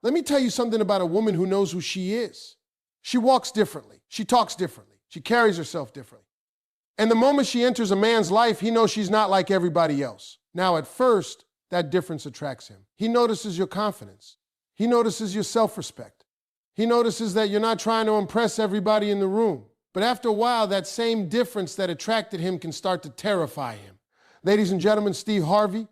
Let me tell you something about a woman who knows who she is. She walks differently. She talks differently. She carries herself differently. And the moment she enters a man's life, he knows she's not like everybody else. Now, at first, that difference attracts him. He notices your confidence. He notices your self-respect. He notices that you're not trying to impress everybody in the room. But after a while, that same difference that attracted him can start to terrify him. Ladies and gentlemen, SteveHarvey.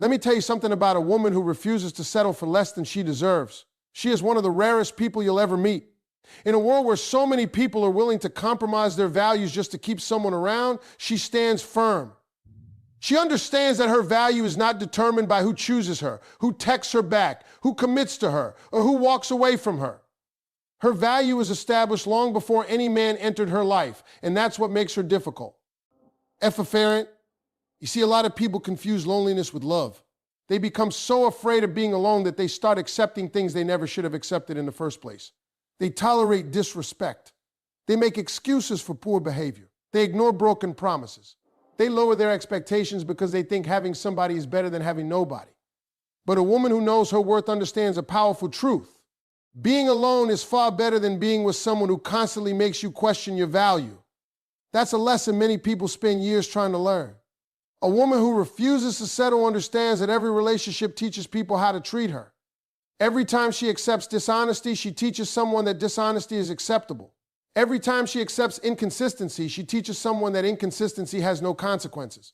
Let me tell you something about a woman who refuses to settle for less than she deserves. She is one of the rarest people you'll ever meet. In a world where so many people are willing to compromise their values just to keep someone around, she stands firm. She understands that her value is not determined by who chooses her, who texts her back, who commits to her, or who walks away from her. Her value is established long before any man entered her life, and that's what makes her difficult. Efferent. You see, a lot of people confuse loneliness with love. They become so afraid of being alone that they start accepting things they never should have accepted in the first place. They tolerate disrespect. They make excuses for poor behavior. They ignore broken promises. They lower their expectations because they think having somebody is better than having nobody. But a woman who knows her worth understands a powerful truth. Being alone is far better than being with someone who constantly makes you question your value. That's a lesson many people spend years trying to learn. A woman who refuses to settle understands that every relationship teaches people how to treat her. Every time she accepts dishonesty, she teaches someone that dishonesty is acceptable. Every time she accepts inconsistency, she teaches someone that inconsistency has no consequences.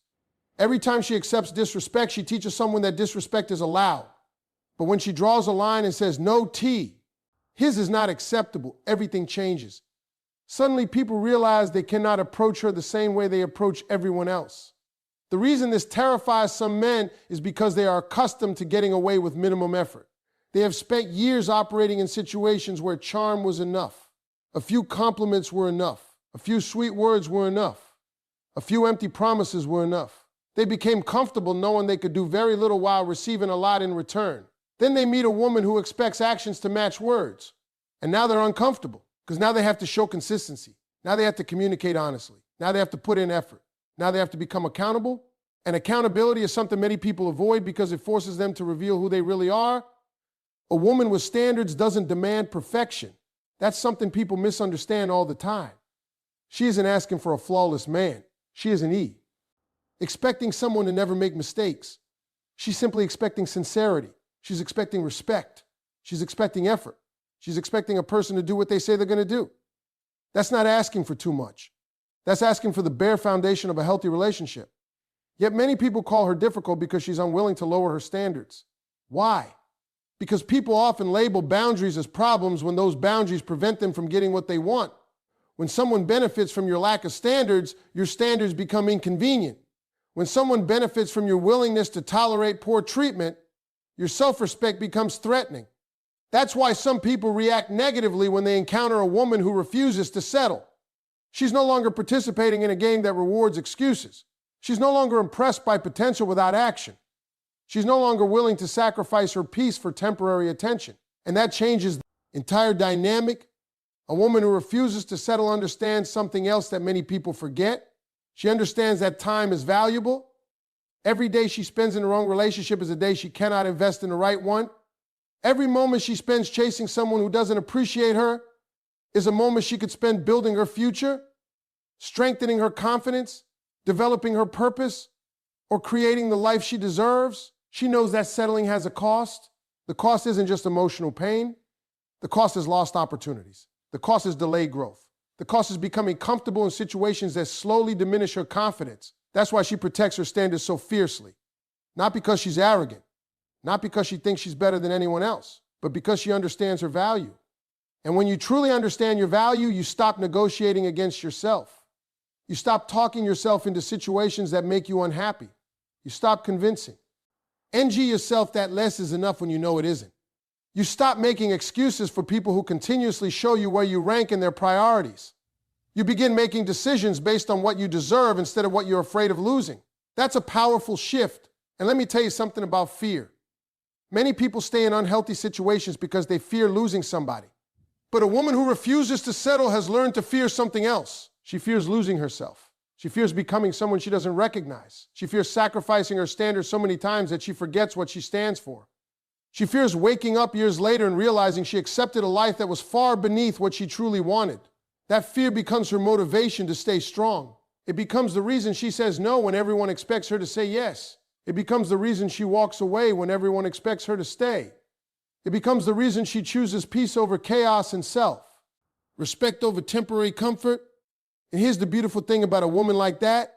Every time she accepts disrespect, she teaches someone that disrespect is allowed. But when she draws a line and says, no tea, his is not acceptable, everything changes. Suddenly, people realize they cannot approach her the same way they approach everyone else. The reason this terrifies some men is because they are accustomed to getting away with minimum effort. They have spent years operating in situations where charm was enough. A few compliments were enough. A few sweet words were enough. A few empty promises were enough. They became comfortable knowing they could do very little while receiving a lot in return. Then they meet a woman who expects actions to match words. And now they're uncomfortable because now they have to show consistency. Now they have to communicate honestly. Now they have to put in effort. Now they have to become accountable. And accountability is something many people avoid because it forces them to reveal who they really are. A woman with standards doesn't demand perfection. That's something people misunderstand all the time. She isn't asking for a flawless man. She is an E. Expecting someone to never make mistakes. She's simply expecting sincerity. She's expecting respect. She's expecting effort. She's expecting a person to do what they say they're going to do. That's not asking for too much. That's asking for the bare foundation of a healthy relationship. Yet many people call her difficult because she's unwilling to lower her standards. Why? Because people often label boundaries as problems when those boundaries prevent them from getting what they want. When someone benefits from your lack of standards, your standards become inconvenient. When someone benefits from your willingness to tolerate poor treatment, your self-respect becomes threatening. That's why some people react negatively when they encounter a woman who refuses to settle. She's no longer participating in a game that rewards excuses. She's no longer impressed by potential without action. She's no longer willing to sacrifice her peace for temporary attention. And that changes the entire dynamic. A woman who refuses to settle understands something else that many people forget. She understands that time is valuable. Every day she spends in the wrong relationship is a day she cannot invest in the right one. Every moment she spends chasing someone who doesn't appreciate her is a moment she could spend building her future, strengthening her confidence, developing her purpose, or creating the life she deserves. She knows that settling has a cost. The cost isn't just emotional pain. The cost is lost opportunities. The cost is delayed growth. The cost is becoming comfortable in situations that slowly diminish her confidence. That's why she protects her standards so fiercely. Not because she's arrogant, not because she thinks she's better than anyone else, but because she understands her value. And when you truly understand your value, you stop negotiating against yourself. You stop talking yourself into situations that make you unhappy. You stop convincing. NG yourself that less is enough when you know it isn't. You stop making excuses for people who continuously show you where you rank in their priorities. You begin making decisions based on what you deserve instead of what you're afraid of losing. That's a powerful shift. And let me tell you something about fear. Many people stay in unhealthy situations because they fear losing somebody. But a woman who refuses to settle has learned to fear something else. She fears losing herself. She fears becoming someone she doesn't recognize. She fears sacrificing her standards so many times that she forgets what she stands for. She fears waking up years later and realizing she accepted a life that was far beneath what she truly wanted. That fear becomes her motivation to stay strong. It becomes the reason she says no when everyone expects her to say yes. It becomes the reason she walks away when everyone expects her to stay. It becomes the reason she chooses peace over chaos and self, respect over temporary comfort. And here's the beautiful thing about a woman like that.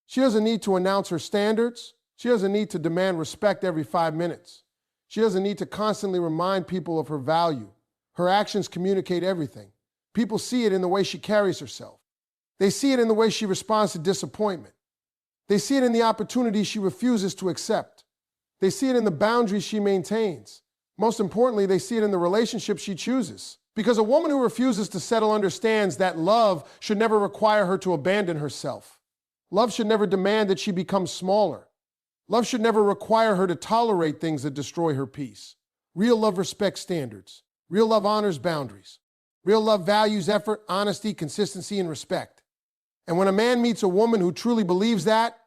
She doesn't need to announce her standards. She doesn't need to demand respect every 5 minutes. She doesn't need to constantly remind people of her value. Her actions communicate everything. People see it in the way she carries herself. They see it in the way she responds to disappointment. They see it in the opportunities she refuses to accept. They see it in the boundaries she maintains. Most importantly, they see it in the relationships she chooses. Because a woman who refuses to settle understands that love should never require her to abandon herself. Love should never demand that she become smaller. Love should never require her to tolerate things that destroy her peace. Real love respects standards. Real love honors boundaries. Real love values effort, honesty, consistency, and respect. And when a man meets a woman who truly believes that,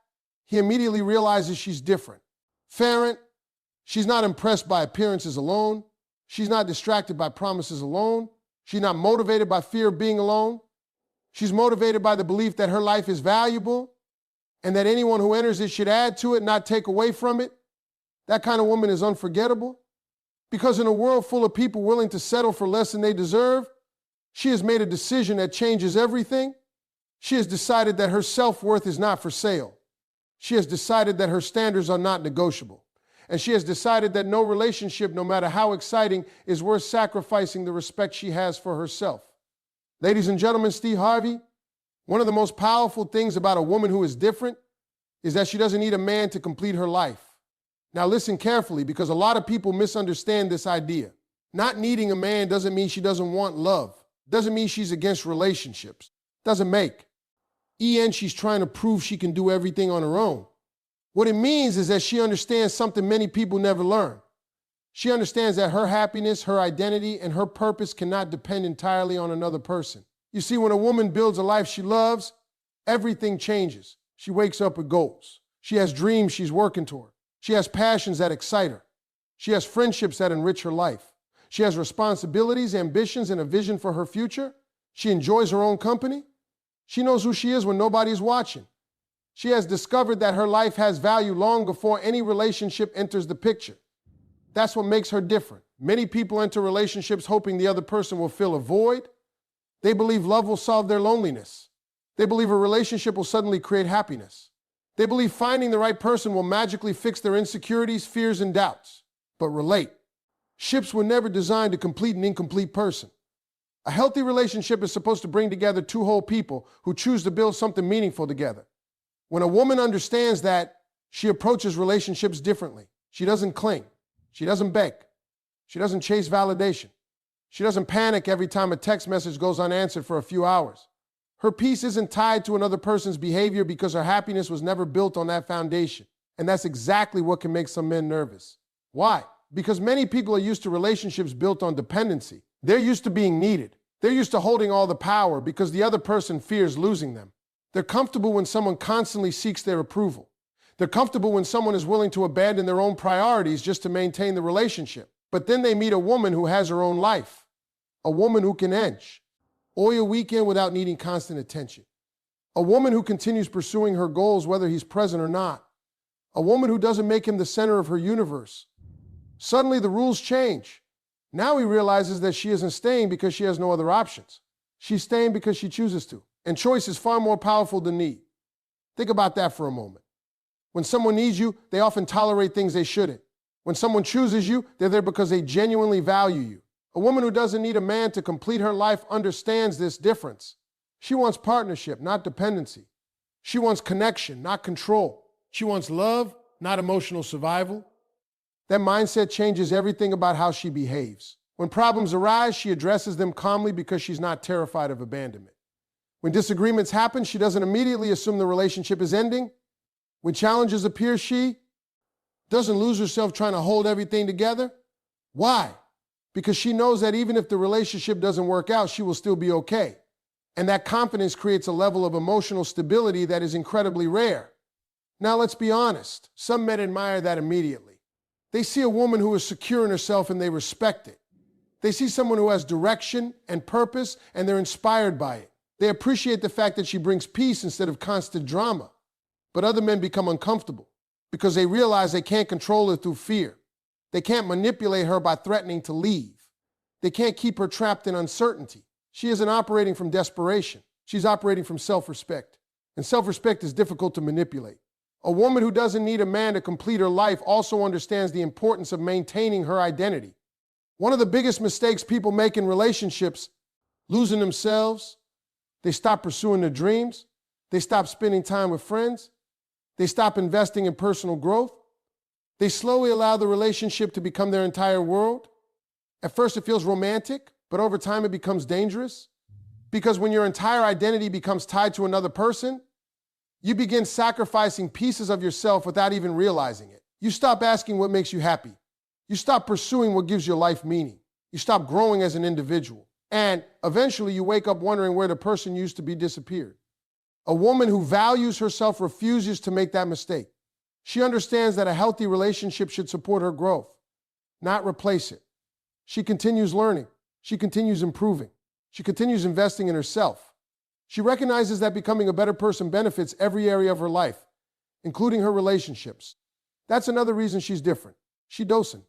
he immediately realizes she's different. Farrant, she's not impressed by appearances alone. She's not distracted by promises alone. She's not motivated by fear of being alone. She's motivated by the belief that her life is valuable and that anyone who enters it should add to it, not take away from it. That kind of woman is unforgettable. Because in a world full of people willing to settle for less than they deserve, she has made a decision that changes everything. She has decided that her self-worth is not for sale. She has decided that her standards are not negotiable. And she has decided that no relationship, no matter how exciting, is worth sacrificing the respect she has for herself. Ladies and gentlemen, SteveHarvey, one of the most powerful things about a woman who is different is that she doesn't need a man to complete her life. Now listen carefully, because a lot of people misunderstand this idea. Not needing a man doesn't mean she doesn't want love. Doesn't mean she's against relationships. Doesn't make. She's trying to prove she can do everything on her own. What it means is that she understands something many people never learn. She understands that her happiness, her identity, and her purpose cannot depend entirely on another person. You see, when a woman builds a life she loves, everything changes. She wakes up with goals. She has dreams she's working toward. She has passions that excite her. She has friendships that enrich her life. She has responsibilities, ambitions, and a vision for her future. She enjoys her own company. She knows who she is when nobody's watching. She has discovered that her life has value long before any relationship enters the picture. That's what makes her different. Many people enter relationships hoping the other person will fill a void. They believe love will solve their loneliness. They believe a relationship will suddenly create happiness. They believe finding the right person will magically fix their insecurities, fears, and doubts. But relate. Ships were never designed to complete an incomplete person. A healthy relationship is supposed to bring together two whole people who choose to build something meaningful together. When a woman understands that, she approaches relationships differently. She doesn't cling. She doesn't beg. She doesn't chase validation. She doesn't panic every time a text message goes unanswered for a few hours. Her peace isn't tied to another person's behavior because her happiness was never built on that foundation. And that's exactly what can make some men nervous. Why? Because many people are used to relationships built on dependency. They're used to being needed. They're used to holding all the power because the other person fears losing them. They're comfortable when someone constantly seeks their approval. They're comfortable when someone is willing to abandon their own priorities just to maintain the relationship. But then they meet a woman who has her own life. A woman who can enjoy a weekend without needing constant attention. A woman who continues pursuing her goals whether he's present or not. A woman who doesn't make him the center of her universe. Suddenly the rules change. Now he realizes that she isn't staying because she has no other options. She's staying because she chooses to. And choice is far more powerful than need. Think about that for a moment. When someone needs you, they often tolerate things they shouldn't. When someone chooses you, they're there because they genuinely value you. A woman who doesn't need a man to complete her life understands this difference. She wants partnership, not dependency. She wants connection, not control. She wants love, not emotional survival. That mindset changes everything about how she behaves. When problems arise, she addresses them calmly because she's not terrified of abandonment. When disagreements happen, she doesn't immediately assume the relationship is ending. When challenges appear, she doesn't lose herself trying to hold everything together. Why? Because she knows that even if the relationship doesn't work out, she will still be okay. And that confidence creates a level of emotional stability that is incredibly rare. Now let's be honest. Some men admire that immediately. They see a woman who is secure in herself and they respect it. They see someone who has direction and purpose and they're inspired by it. They appreciate the fact that she brings peace instead of constant drama. But other men become uncomfortable because they realize they can't control her through fear. They can't manipulate her by threatening to leave. They can't keep her trapped in uncertainty. She isn't operating from desperation. She's operating from self-respect. And self-respect is difficult to manipulate. A woman who doesn't need a man to complete her life also understands the importance of maintaining her identity. One of the biggest mistakes people make in relationships, losing themselves, they stop pursuing their dreams, they stop spending time with friends, they stop investing in personal growth, they slowly allow the relationship to become their entire world. At first it feels romantic, but over time it becomes dangerous. Because when your entire identity becomes tied to another person, you begin sacrificing pieces of yourself without even realizing it. You stop asking what makes you happy. You stop pursuing what gives your life meaning. You stop growing as an individual. And eventually you wake up wondering where the person used to be disappeared. A woman who values herself refuses to make that mistake. She understands that a healthy relationship should support her growth, not replace it. She continues learning. She continues improving. She continues investing in herself. She recognizes that becoming a better person benefits every area of her life, including her relationships. That's another reason she's different. She doesn't.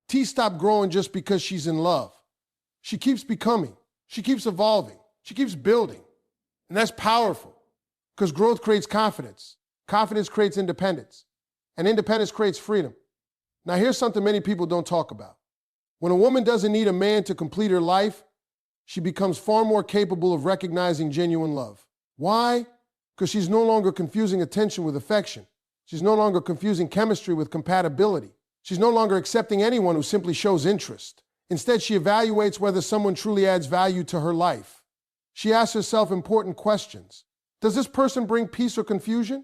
T stopped growing just because she's in love. She keeps becoming. She keeps evolving. She keeps building. And that's powerful because growth creates confidence. Confidence creates independence. And independence creates freedom. Now here's something many people don't talk about. When a woman doesn't need a man to complete her life, she becomes far more capable of recognizing genuine love. Why? Because she's no longer confusing attention with affection. She's no longer confusing chemistry with compatibility. She's no longer accepting anyone who simply shows interest. Instead, she evaluates whether someone truly adds value to her life. She asks herself important questions. Does this person bring peace or confusion?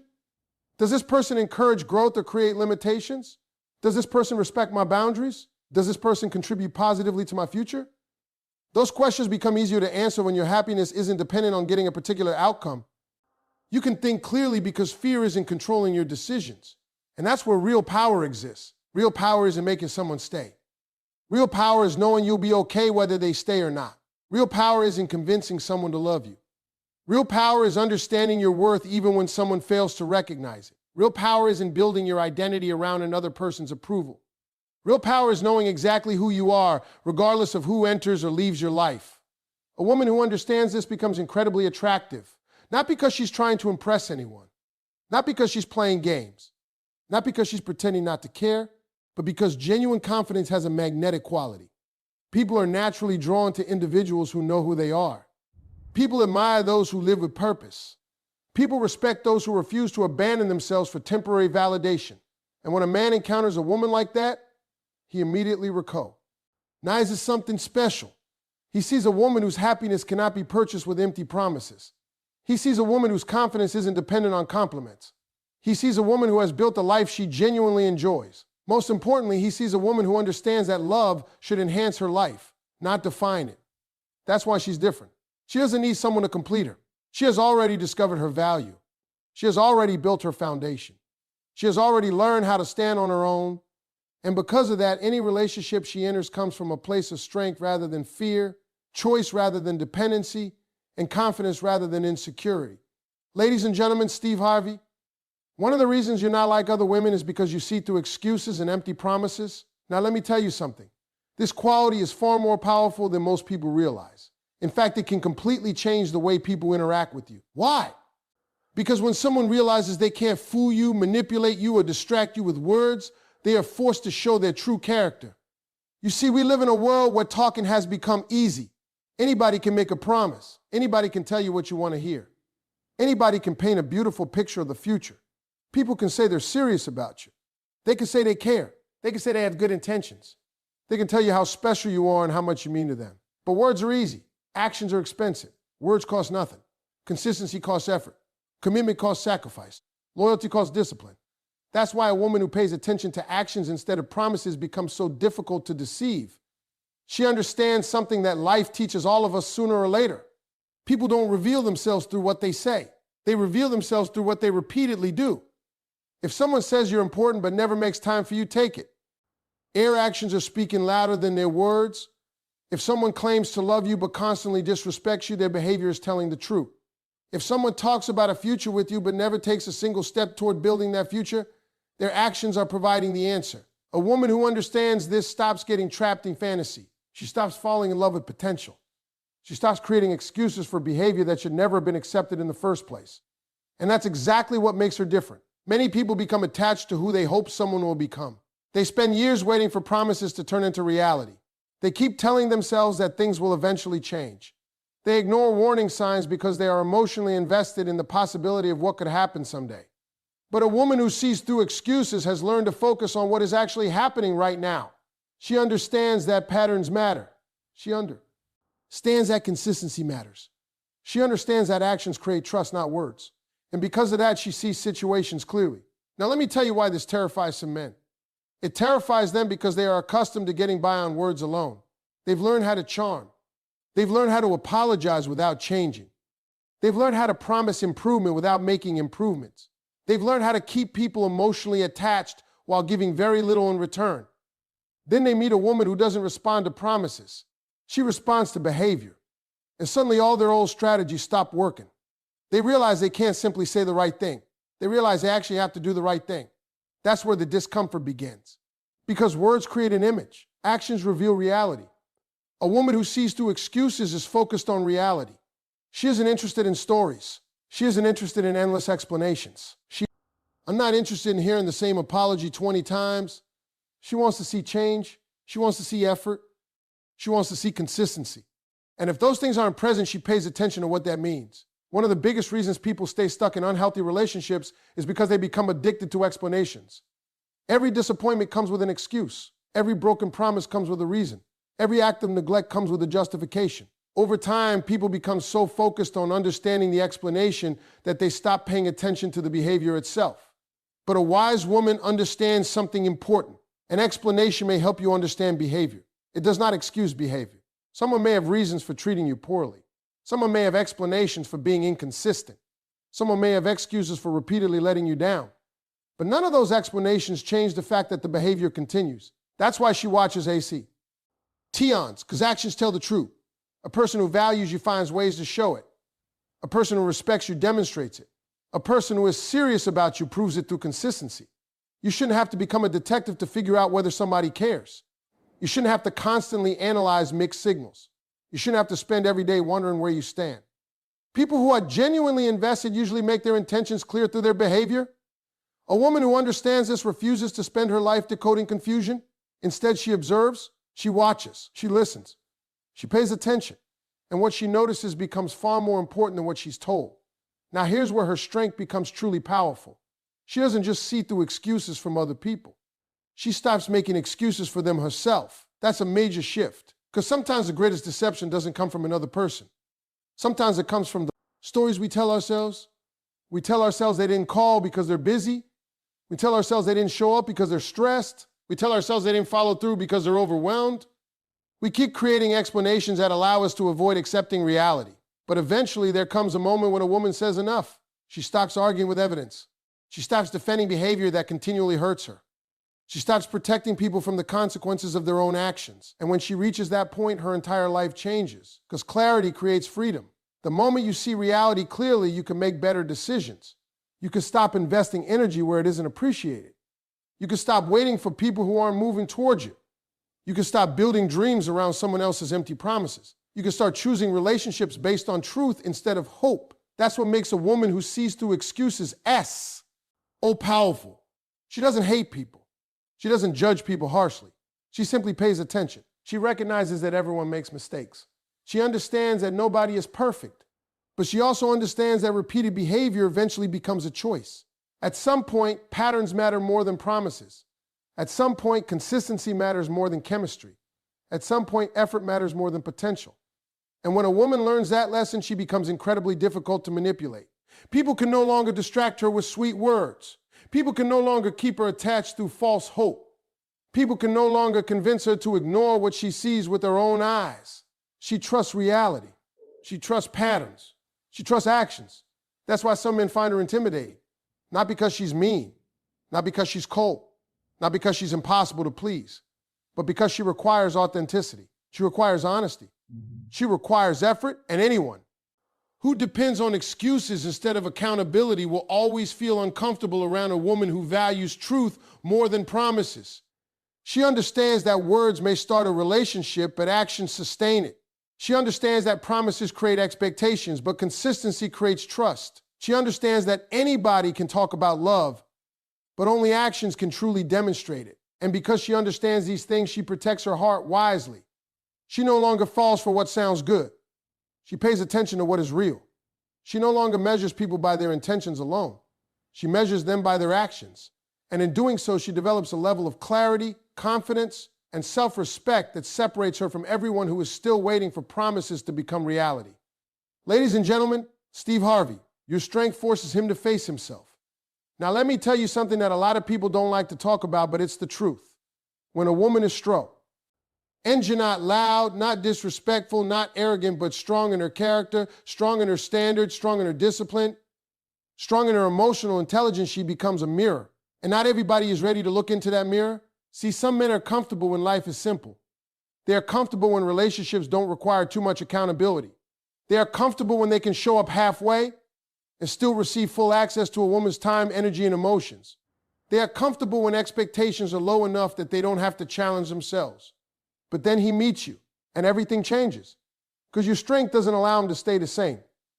Does this person encourage growth or create limitations? Does this person respect my boundaries? Does this person contribute positively to my future? Those questions become easier to answer when your happiness isn't dependent on getting a particular outcome. You can think clearly because fear isn't controlling your decisions. And that's where real power exists. Real power isn't making someone stay. Real power is knowing you'll be okay whether they stay or not. Real power isn't convincing someone to love you. Real power is understanding your worth even when someone fails to recognize it. Real power isn't building your identity around another person's approval. Real power is knowing exactly who you are, regardless of who enters or leaves your life. A woman who understands this becomes incredibly attractive, not because she's trying to impress anyone, not because she's playing games, not because she's pretending not to care, but because genuine confidence has a magnetic quality. People are naturally drawn to individuals who know who they are. People admire those who live with purpose. People respect those who refuse to abandon themselves for temporary validation. And when a man encounters a woman like that, he immediately recoils. Now is something special. He sees a woman whose happiness cannot be purchased with empty promises. He sees a woman whose confidence isn't dependent on compliments. He sees a woman who has built a life she genuinely enjoys. Most importantly, he sees a woman who understands that love should enhance her life, not define it. That's why she's different. She doesn't need someone to complete her. She has already discovered her value. She has already built her foundation. She has already learned how to stand on her own. And because of that, any relationship she enters comes from a place of strength rather than fear, choice rather than dependency, and confidence rather than insecurity. Ladies and gentlemen, Steve Harvey, one of the reasons you're not like other women is because you see through excuses and empty promises. Now, let me tell you something. This quality is far more powerful than most people realize. In fact, it can completely change the way people interact with you. Why? Because when someone realizes they can't fool you, manipulate you, or distract you with words, they are forced to show their true character. You see, we live in a world where talking has become easy. Anybody can make a promise. Anybody can tell you what you want to hear. Anybody can paint a beautiful picture of the future. People can say they're serious about you. They can say they care. They can say they have good intentions. They can tell you how special you are and how much you mean to them. But words are easy. Actions are expensive. Words cost nothing. Consistency costs effort. Commitment costs sacrifice. Loyalty costs discipline. That's why a woman who pays attention to actions instead of promises becomes so difficult to deceive. She understands something that life teaches all of us sooner or later. People don't reveal themselves through what they say. They reveal themselves through what they repeatedly do. If someone says you're important but never makes time for you, take it. Their actions are speaking louder than their words. If someone claims to love you but constantly disrespects you, their behavior is telling the truth. If someone talks about a future with you but never takes a single step toward building that future, their actions are providing the answer. A woman who understands this stops getting trapped in fantasy. She stops falling in love with potential. She stops creating excuses for behavior that should never have been accepted in the first place. And that's exactly what makes her different. Many people become attached to who they hope someone will become. They spend years waiting for promises to turn into reality. They keep telling themselves that things will eventually change. They ignore warning signs because they are emotionally invested in the possibility of what could happen someday. But a woman who sees through excuses has learned to focus on what is actually happening right now. She understands that patterns matter. She understands that consistency matters. She understands that actions create trust, not words. And because of that, she sees situations clearly. Now, let me tell you why this terrifies some men. It terrifies them because they are accustomed to getting by on words alone. They've learned how to charm. They've learned how to apologize without changing. They've learned how to promise improvement without making improvements. They've learned how to keep people emotionally attached while giving very little in return. Then they meet a woman who doesn't respond to promises. She responds to behavior. And suddenly all their old strategies stop working. They realize they can't simply say the right thing. They realize they actually have to do the right thing. That's where the discomfort begins. Because words create an image. Actions reveal reality. A woman who sees through excuses is focused on reality. She isn't interested in stories. She isn't interested in endless explanations. I'm not interested in hearing the same apology 20 times. She wants to see change. She wants to see effort. She wants to see consistency. And if those things aren't present, she pays attention to what that means. One of the biggest reasons people stay stuck in unhealthy relationships is because they become addicted to explanations. Every disappointment comes with an excuse. Every broken promise comes with a reason. Every act of neglect comes with a justification. Over time, people become so focused on understanding the explanation that they stop paying attention to the behavior itself. But a wise woman understands something important. An explanation may help you understand behavior. It does not excuse behavior. Someone may have reasons for treating you poorly. Someone may have explanations for being inconsistent. Someone may have excuses for repeatedly letting you down. But none of those explanations change the fact that the behavior continues. That's why she watches AC. Tions, because actions tell the truth. A person who values you finds ways to show it. A person who respects you demonstrates it. A person who is serious about you proves it through consistency. You shouldn't have to become a detective to figure out whether somebody cares. You shouldn't have to constantly analyze mixed signals. You shouldn't have to spend every day wondering where you stand. People who are genuinely invested usually make their intentions clear through their behavior. A woman who understands this refuses to spend her life decoding confusion. Instead, she observes, she watches, she listens, she pays attention, and what she notices becomes far more important than what she's told. Now, here's where her strength becomes truly powerful. She doesn't just see through excuses from other people. She stops making excuses for them herself. That's a major shift, because sometimes the greatest deception doesn't come from another person. Sometimes it comes from the stories we tell ourselves. We tell ourselves they didn't call because they're busy. We tell ourselves they didn't show up because they're stressed. We tell ourselves they didn't follow through because they're overwhelmed. We keep creating explanations that allow us to avoid accepting reality. But eventually there comes a moment when a woman says enough. She stops arguing with evidence. She stops defending behavior that continually hurts her. She stops protecting people from the consequences of their own actions. And when she reaches that point, her entire life changes, because clarity creates freedom. The moment you see reality clearly, you can make better decisions. You can stop investing energy where it isn't appreciated. You can stop waiting for people who aren't moving towards you. You can stop building dreams around someone else's empty promises. You can start choosing relationships based on truth instead of hope. That's what makes a woman who sees through excuses powerful. She doesn't hate people. She doesn't judge people harshly. She simply pays attention. She recognizes that everyone makes mistakes. She understands that nobody is perfect. But she also understands that repeated behavior eventually becomes a choice. At some point, patterns matter more than promises. At some point, consistency matters more than chemistry. At some point, effort matters more than potential. And when a woman learns that lesson, she becomes incredibly difficult to manipulate. People can no longer distract her with sweet words. People can no longer keep her attached through false hope. People can no longer convince her to ignore what she sees with her own eyes. She trusts reality. She trusts patterns. She trusts actions. That's why some men find her intimidating. Not because she's mean, not because she's cold, not because she's impossible to please, but because she requires authenticity. She requires honesty. She requires effort, and anyone who depends on excuses instead of accountability will always feel uncomfortable around a woman who values truth more than promises. She understands that words may start a relationship, but actions sustain it. She understands that promises create expectations, but consistency creates trust. She understands that anybody can talk about love, but only actions can truly demonstrate it. And because she understands these things, she protects her heart wisely. She no longer falls for what sounds good. She pays attention to what is real. She no longer measures people by their intentions alone. She measures them by their actions. And in doing so, she develops a level of clarity, confidence, and self-respect that separates her from everyone who is still waiting for promises to become reality. Ladies and gentlemen, SteveHarvey, your strength forces him to face himself. Now, let me tell you something that a lot of people don't like to talk about, but it's the truth. When a woman is strong, and you're not loud, not disrespectful, not arrogant, but strong in her character, strong in her standards, strong in her discipline, strong in her emotional intelligence, she becomes a mirror. And not everybody is ready to look into that mirror. See, some men are comfortable when life is simple. They are comfortable when relationships don't require too much accountability. They are comfortable when they can show up halfway and still receive full access to a woman's time, energy, and emotions. They are comfortable when expectations are low enough that they don't have to challenge themselves. But then he meets you, and everything changes. Because your strength doesn't allow him to stay the same.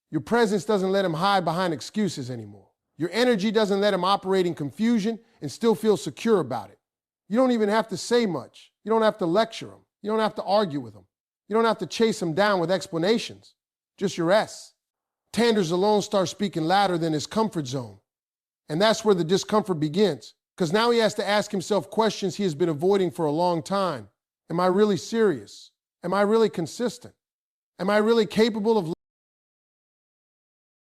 Your presence doesn't let him hide behind excuses anymore. Your energy doesn't let him operate in confusion and still feel secure about it. You don't even have to say much. You don't have to lecture him. You don't have to argue with him. You don't have to chase him down with explanations. Just your S. Tanders alone starts speaking louder than his comfort zone. And that's where the discomfort begins. Because now he has to ask himself questions he has been avoiding for a long time. Am I really serious? Am I really consistent? Am I really capable of